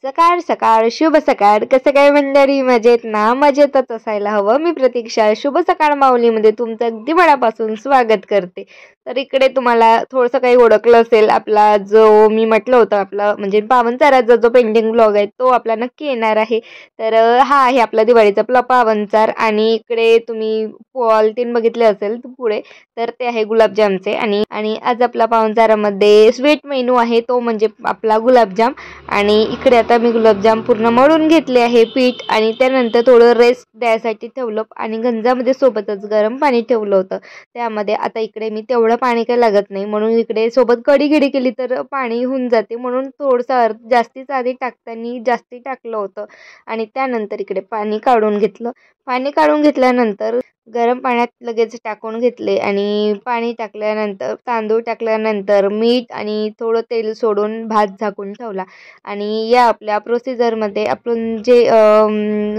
सकाळ सकाळ शुभ सकाळ. कसं काय मंडळी, मजेत ना? मजेतच असायला हवं. मी प्रतीक्षा शुभ सकाळ माऊलीमध्ये तुमचं अगदी मनापासून स्वागत करते. तर इकडे तुम्हाला थोडंसं काही ओळखलं असेल, आपला जो मी म्हटलं होतं आपला म्हणजे पावनचाराचा जो पेंडिंग ब्लॉग आहे तो आपला नक्की येणार आहे. तर हा आहे आपला दिवाळीचा आपला पावनचार. आणि इकडे तुम्ही पॉलिथिन बघितले असेल पुढे, तर ते आहे गुलाबजामचे. आणि आणि आज आपला पावनचारामध्ये स्वीट मेनू आहे तो म्हणजे आपला गुलाबजाम. आणि इकडे आता मी गुलाबजाम पूर्ण मळून घेतले आहे पीठ, आणि त्यानंतर थोडं रेस्ट द्यायसाठी ठेवलं आणि गंजामध्ये सोबतच गरम पाणी ठेवलं होतं. त्यामध्ये आता इकडे मी तेवढं पाणी काही लागत नाही म्हणून इकडे सोबत कढी गिडी केली तर पाणी होऊन जाते, म्हणून थोडंसं जास्तीच आधी टाकताना जास्ती टाकलं होतं. आणि त्यानंतर इकडे पाणी काढून घेतलं. पाणी काढून घेतल्यानंतर गरम पाण्यात लगेच टाकून घेतले, आणि पाणी टाकल्यानंतर तांदूळ टाकल्यानंतर मीठ आणि थोडं तेल सोडून भात झाकून ठेवला. आणि या आपल्या प्रोसिजरमध्ये आपण जे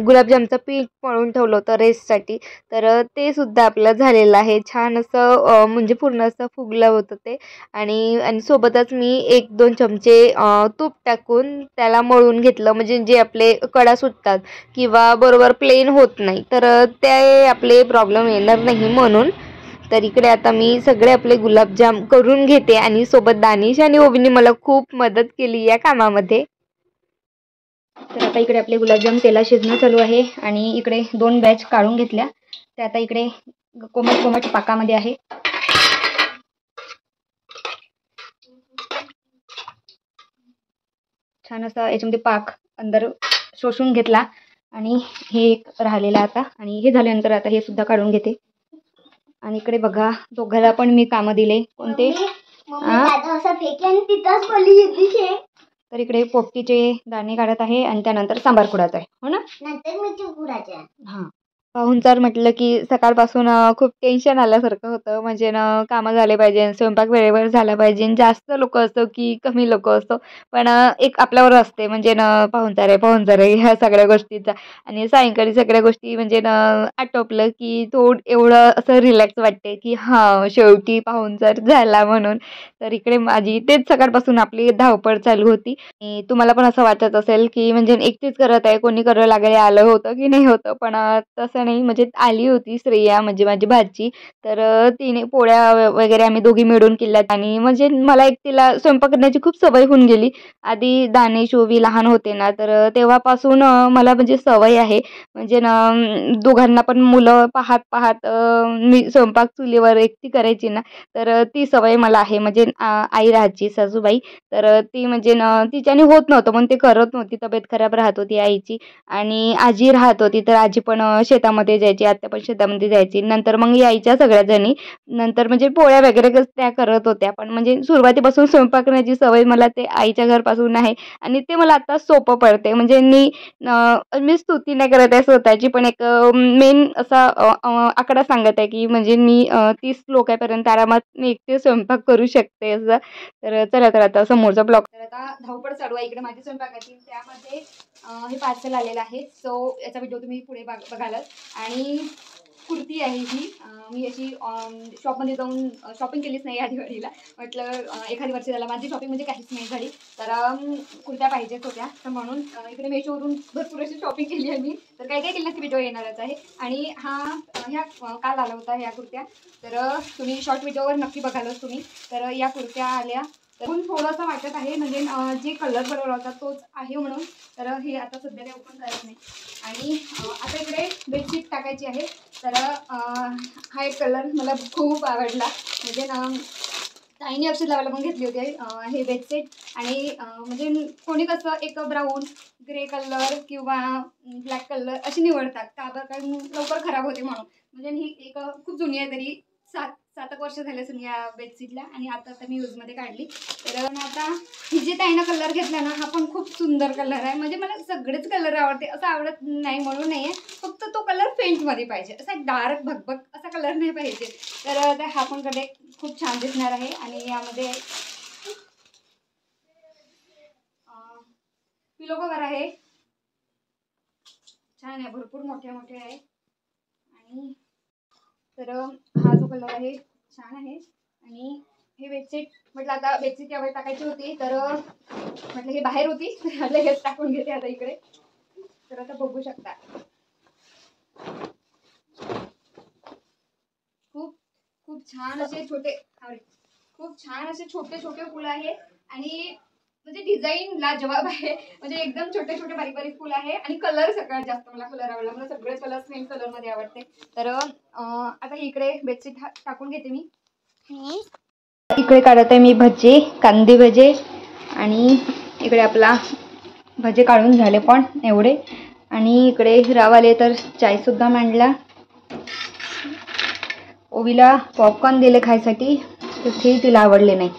गुलाबजामचं पीठ मळून ठेवलं होतं रेस्टसाठी, तर ते सुद्धा आपलं झालेलं आहे. छान असं म्हणजे पूर्ण असं फुगलं होतं ते. आणि आणि सोबतच मी 1-2 चमचे तूप टाकून त्याला मळून घेतलं, म्हणजे जे आपले कडा सुटतात किंवा बरोबर प्लेन होत नाही, तर ते आपले प्रॉब्लेम येणार नाही म्हणून. तर इकडे आता मी सगळे आपले गुलाबजाम करून घेते, आणि सोबत दानिश आणि ओवीने मला खूप मदत केली या कामामध्ये. तर आता इकडे आपले गुलाबजाम तेलात शिजणं चालू आहे, आणि इकडे 2 बॅच काढून घेतल्या. ते आता इकडे कोमट कोमट पाकामध्ये आहे. छान असा याच्यामध्ये पाक अंदर शोषून घेतला, आणि हे एक राहिलेलं आता, आणि हे झाल्यानंतर आता हे सुद्धा काढून घेते. आणि इकडे बघा दोघांना पण मी कामं दिले. कोणते? तर इकडे पोपटीचे दाणे काढत आहे, आणि त्यानंतर सांबार खुडायचा आहे, हो ना? हां. पाहुणचार म्हटलं की सकाळपासून खूप टेन्शन आल्यासारखं होतं. म्हणजे ना कामं झाले पाहिजे, स्वयंपाक वेळेवर झाला पाहिजे, जास्त लोक असो की कमी लोक असो, पण एक आपल्यावर असते म्हणजे ना पाहुणचार आहे ह्या सगळ्या गोष्टीचा. आणि सायंकाळी सगळ्या गोष्टी म्हणजे ना आटोपलं की एवढं असं रिलॅक्स वाटते की हां शेवटी पाहुणचार झाला म्हणून. तर इकडे माझी तेच सकाळपासून आपली धावपळ चालू होती. आणि तुम्हाला पण असं वाटत असेल की म्हणजे एकटीच करत आहे, कोणी करावं लागायला आलं होतं की नाही होतं, पण तसं नाही. म्हणजे आली होती श्रेया म्हणजे माझी भाची, तर तिने पोळ्या वगैरे आम्ही दोघी मिळून केल्यात. आणि म्हणजे मला एकटीला स्वयंपाक करण्याची खूप सवय होऊन गेली. आधी दानेश ओवी लहान होते ना, तर तेव्हापासून मला म्हणजे सवय आहे. म्हणजे ना दोघांना पण मुलं पाहत पाहत मी स्वयंपाक चुलीवर एकटी करायची ना, तर ती सवय मला आहे. म्हणजे आई राहायची सासूबाई, तर ती म्हणजे तिच्याने होत नव्हतं म्हणून ते करत नव्हती, तब्येत खराब राहत होती आईची. आणि आजी राहत होती, तर आजी पण शेतामध्ये जायची, आत्या पण शेतामध्ये जायची. नंतर मग यायच्या सगळ्या जणी. नंतर म्हणजे पोळ्या वगैरे त्या करत होत्या, पण म्हणजे सुरुवातीपासून स्वयंपाक करण्याची सवय मला ते आईच्या घरपासून आहे. आणि ते मला आता सोपं पडते. म्हणजे मी स्तुती नाही करत आहे स्वतःची, पण एक मेन असा आकडा सांगत आहे की म्हणजे मी 30 लोकांपर्यंत आरामात मी एकटे स्वयंपाक करू शकते असं. तर चला तर आता समोरचा ब्लॉग. तर आता धावपळ चालू आहे इकडे माझी स्वयंपाकाची. त्यामध्ये हे पार्सल आलेलं आहे, सो याचा व्हिडिओ तुम्ही पुढे बघालच. आणि कुर्ती आहे ही. मी याची शॉपमध्ये जाऊन शॉपिंग केलीच नाही या दिवाळीला. म्हटलं एखादी वर्ष झाला माझी शॉपिंग म्हणजे काहीच नाही झाली, तर कुर्त्या पाहिजेच होत्या, तर म्हणून इकडे मेशोवरून भरपूर अशी शॉपिंग केली आहे मी. तर काय काय केलं नक्की व्हिडिओ येणारच आहे. आणि ह्या काल आला होता ह्या कुर्त्या, तर तुम्ही शॉर्ट व्हिडिओवर नक्की बघालच तुम्ही. तर या कुर्त्या आल्या, तर थोडंसं वाटत आहे म्हणजे जे कलर बरोबर होता तोच आहे म्हणून. तर हे आता सध्या काही ओपन करत नाही. आणि आता इकडे बेडशीट टाकायची आहे. तर हा एक कलर मला खूप आवडला. म्हणजे ताईने अक्षर लावायला पण घेतली होती हे बेडशीट. आणि म्हणजे कोणी कसं एक ब्राऊन ग्रे कलर किंवा ब्लॅक कलर अशी निवडतात का, कारण लवकर खराब होते म्हणून. म्हणजे ही एक खूप जुनी आहे, तरी 7 वर्ष झाले असेल या बेडशीटला, आणि आता मी यूजमध्ये काढली. तर आता ही जी ताईनं कलर घेतला ना, हा पण खूप सुंदर कलर आहे. म्हणजे मला सगळेच कलर आवडते, असं आवडत नाही म्हणून नाही आहे, फक्त तो कलर फेंटमध्ये पाहिजे, असा डार्क भगभग असा कलर नाही पाहिजे. तर हा पण कडे खूप छान दिसणार आहे. आणि यामध्ये पिलो कवर आहे, छान आहे, भरपूर मोठे आहे. आणि तर हा जो कलर आहे छान आहे. आणि ही बेडशीट म्हटलं आता बेडशीट यावर टाकायची होती, तर म्हटलं ही बाहेर होती म्हटलं हेच टाकून घेते आता इकडे. तर आता बघू शकता खूप खूप छान असे छोटे छोटे फुलं आहे आणि म्हणजे डिझाईन लाजवाब आहे. म्हणजे एकदम छोटे छोटे बारीक बारीक फुल आहे आणि कलर सगळ्यात जास्त मला कलर आवडला. मला सगळे कलर सेम कलर मध्ये आवडते. तर आता इकडे बेडशीट टाकून घेते मी. इकडे काढत आहे मी भजे, कांदे भजे आणि इकडे आपला भजे काढून झाले पण एवढे. आणि इकडे राव आले तर चाय सुद्धा मांडला. ओवीला पॉपकॉर्न दिले खायसाठी, तर ते तिला आवडले नाही.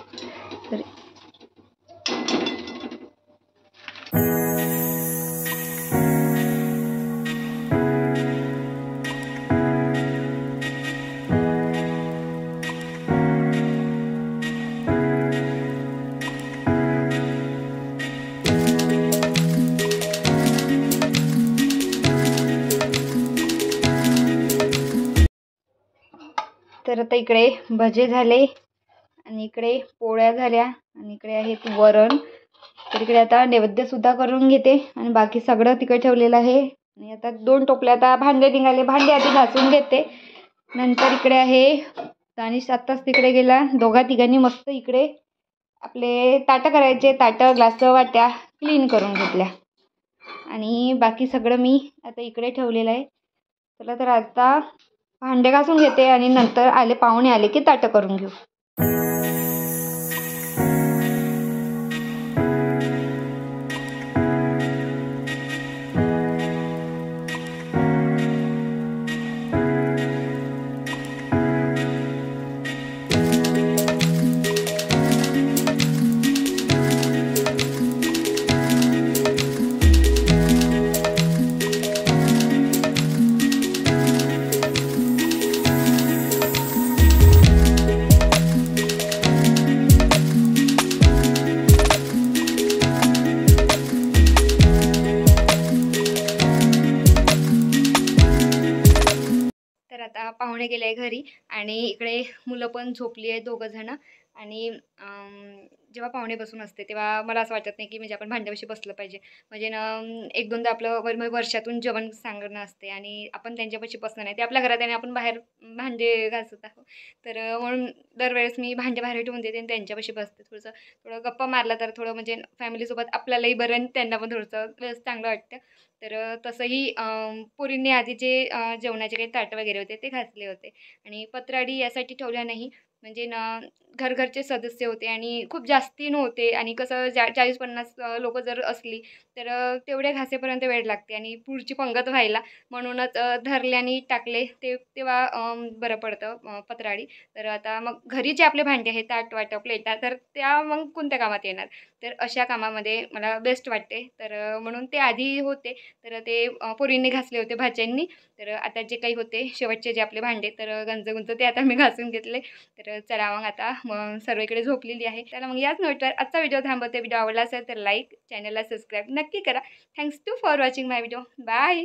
तर आता इकडे भजे झाले आणि इकडे पोळ्या झाल्या आणि इकडे आहेत वरण. तर इकडे आता नैवेद्य सुद्धा करून घेते आणि बाकी सगळं तिकडे ठेवलेलं आहे. आणि आता 2 टोपले आता भांडे निघाले, भांडे आधी घासून घेते. नंतर इकडे आहे दानिश आत्ताच तिकडे गेला. दोघा तिघांनी मस्त इकडे आपले ताटं करायचे, ताटं ग्लास वाट्या क्लीन करून घेतल्या आणि बाकी सगळं मी आता इकडे ठेवलेलं आहे. चला तर आता भांडे घासून घेते आणि नंतर पाहुणे आले की ताटं करून घेऊ. आता पाहुणे गेले घरी आणि इकडे मुलं पण झोपली आहे 2 जण. आणि जेव्हा पाहुणे बसून असते तेव्हा मला असं वाटत नाही की म्हणजे आपण भांड्यापाशी बसलं पाहिजे. म्हणजे ना 1-2दा आपलं वर्षातून जेवण सांगणं असते आणि आपण त्यांच्यापाशी बसणं नाही. ते आपल्या घरात आणि आपण बाहेर भांडे घासत आहोत. तर म्हणून दरवेळेस मी भांडे बाहेर ठेवून देते आणि त्यांच्यापाशी बसते. थोडं गप्पा मारला तर थोडं म्हणजे फॅमिलीसोबत आपल्यालाही बरं आणि त्यांना पण थोडंसं चांगलं वाटतं. तर तसंही पोरींनी आधी जे जेवणाचे काही ताटं वगैरे होते ते घासले होते आणि पत्राडी यासाठी ठेवल्या नाही. म्हणजे ना घरचे सदस्य होते आणि खूप जास्ती नव्हते आणि कसं 40-50 लोकं जर असली तर तेवढे घासेपर्यंत वेळ लागते आणि पुढची पंगत व्हायला. म्हणूनच धरले आणि टाकले ते तेव्हा बरं पडतं पत्राडी. तर आता मग घरी जे आपले भांडे आहेत ताट वाटं प्लेटा तर त्या मग कोणत्या कामात येणार. तर अशा कामामध्ये मला बेस्ट वाटते. तर म्हणून ते आधी होते. तर ते पोरींनी घासले होते भाच्यांनी. तर आता जे काही होते शेवटचे जे आपले भांडे तर गंज ते आता मी घासून घेतले. तर चला मग आता सर्व इकडे झोपलेली आहे. त्याला मग याच नोटवर आजचा व्हिडिओ थांबवते. व्हिडिओ आवडला असेल तर लाईक, चॅनलला सबस्क्राईब नक्की करा. Thanks for watching my video. Bye.